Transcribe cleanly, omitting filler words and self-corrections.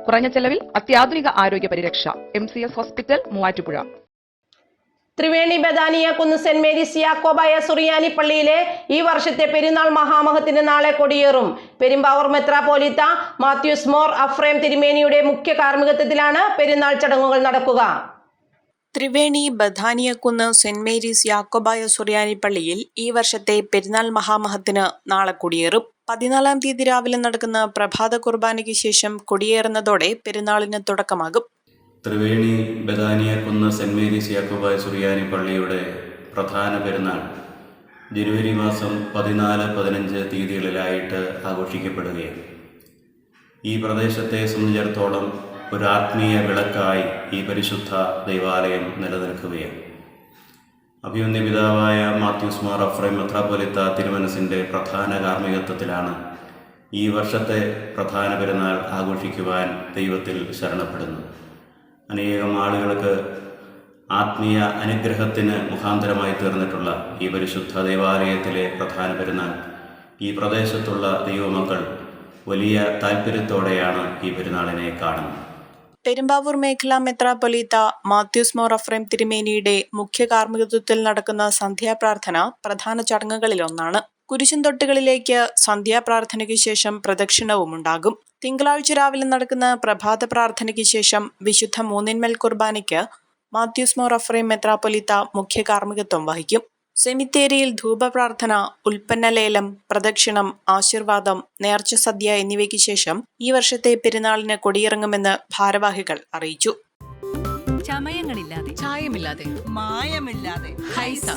കുറഞ്ഞ ചെലവിൽ അത്യാധുനിക ആരോഗ്യ പരിരക്ഷ. MCS hospital, Muvattupuzha. Triveni Bethaniyakunnu saint Mary's Yakobaya Suriyani പള്ളിയിലെ ഈ വർഷത്തെ പെരുന്നാൾ മഹാമഹത്തിന് നാളെ കൊടിയേറും. പെരുമ്പാവൂർ മെത്രാപ്പോലീത്ത മാത്യൂസ് മോർ അഫ്രേം തിരുമേനിയുടെ മുഖ്യ കാർമ്മികത്വത്തിലാണ് പെരുന്നാൾ ചടങ്ങുകൾ നടക്കുക. ത്രിവേണി ബഥാനിയക്കുന്ന് സെന്റ് മേരീസ് യാക്കോബായ സുറിയാനി പള്ളിയിൽ ഈ വർഷത്തെ പെരുന്നാൾ മഹാമഹത്തിന് നാളെ കൊടിയേറും. 14-ാം തീയതി രാവിലെ നടക്കുന്ന പ്രഭാത കുർബാനയ്ക്ക് ശേഷം കൊടിയേറുന്നതോടെ പെരുന്നാളിന് തുടക്കമാകും. ത്രിവേണി ബഥാനിയക്കുന്ന് സെന്റ് മേരീസ് യാക്കോബായ സുറിയാനി പള്ളിയുടെ പ്രധാന പെരുന്നാൾ ജനുവരി മാസം 14-15 തീയതികളിലായിട്ട് ആഘോഷിക്കപ്പെടുകയാണ്. ഈ പ്രദേശത്തെ സംബന്ധിച്ചിടത്തോളം ഒരു ആത്മീയ വിളക്കായി ഈ പരിശുദ്ധ ദൈവാലയം നിലനിൽക്കുകയാണ്. അഭിമന്യ പിതാവായ മാത്യൂസ് മോർ അഫ്രേം മെത്രാപ്പോലീത്ത തിരുമനസിൻ്റെ പ്രധാന കാർമ്മികത്വത്തിലാണ് ഈ വർഷത്തെ പ്രധാന പെരുന്നാൾ ആഘോഷിക്കുവാൻ ദൈവത്തിൽ ശരണപ്പെടുന്നു. അനേകം ആളുകൾക്ക് ആത്മീയ അനുഗ്രഹത്തിന് മുഖാന്തരമായി തീർന്നിട്ടുള്ള ഈ പരിശുദ്ധ ദേവാലയത്തിലെ പ്രധാന പെരുന്നാൾ ഈ പ്രദേശത്തുള്ള ദൈവമക്കൾ വലിയ താല്പര്യത്തോടെയാണ് ഈ പെരുന്നാളിനെ കാണുന്നത്. പെരുമ്പാവൂർ മേഖലാ മെത്രാപ്പൊലീത്ത മാത്യൂസ് മോർ അഫ്രേം തിരുമേനിയുടെ മുഖ്യ കാർമ്മികത്വത്തിൽ നടക്കുന്ന സന്ധ്യാപ്രാർത്ഥന പ്രധാന ചടങ്ങുകളിലൊന്നാണ്. കുരിശുംതൊട്ടുകളിലേക്ക് സന്ധ്യാപ്രാർത്ഥനയ്ക്ക് ശേഷം പ്രദക്ഷിണവും ഉണ്ടാകും. തിങ്കളാഴ്ച രാവിലെ നടക്കുന്ന പ്രഭാത പ്രാർത്ഥനയ്ക്ക് ശേഷം വിശുദ്ധ മൂന്നിന്മേൽ കുർബാനയ്ക്ക് മാത്യൂസ് മോർ അഫ്രേം മെത്രാപ്പൊലീത്ത മുഖ്യ കാർമ്മികത്വം വഹിക്കും. സെമിത്തേരിയിൽ ധൂപപ്രാർത്ഥന, ഉൽപ്പന്നലേലം, പ്രദക്ഷിണം, ആശീർവാദം, നേർച്ച സദ്യ എന്നിവയ്ക്ക് ശേഷം ഈ വർഷത്തെ പെരുന്നാളിന് കൊടിയിറങ്ങുമെന്ന് ഭാരവാഹികൾ അറിയിച്ചു. ചമയങ്ങളില്ലാതെ, ചായമില്ലാതെ, മായമില്ലാതെ, ഹൈസ.